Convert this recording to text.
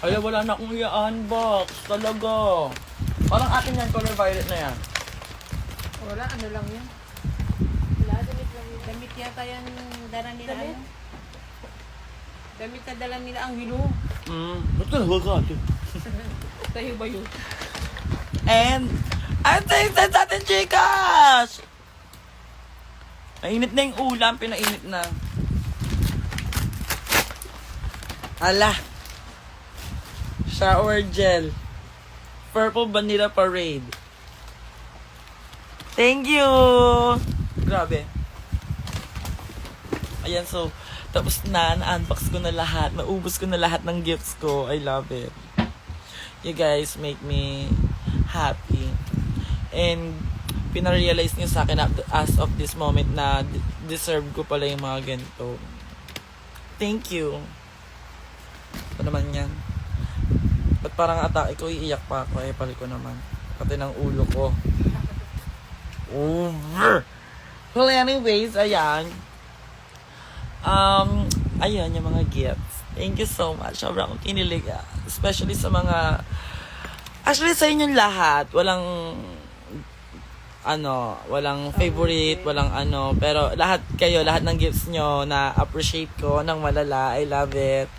Ay, wala na akong i-unbox. Talaga. Parang akin yan, color violet na yan. Wala, ano lang yun. Wala, damit lang yun. Damit yata yan dala nila. Damit? Ano? Damit na dala nila ang hilo. Ba't ka nagwagad? Tayo ba yun? And, I'm tasted sa atin, chicas! Mainit na yung ulam, pinainit na. Ala. Shower gel. Purple Vanilla Parade. Thank you! Grabe. Ayan, so, tapos na-unbox ko na lahat. Naubos ko na lahat ng gifts ko. I love it. You guys make me happy. And, pinarealize niyo sa akin as of this moment na deserve ko pala yung mga ganito. Thank you. Ito naman yan. Ba't parang atake ko, iiyak pa ako. Pali ko naman. Pati ng ulo ko. Over! Well, anyways, ayan. Ayan yung mga gifts. Thank you so much. Sobrang akong kinilig. Especially sa mga... Actually, sa inyong lahat. Walang favorite, walang ano. Pero lahat kayo, lahat ng gifts nyo na appreciate ko ng malala. I love it.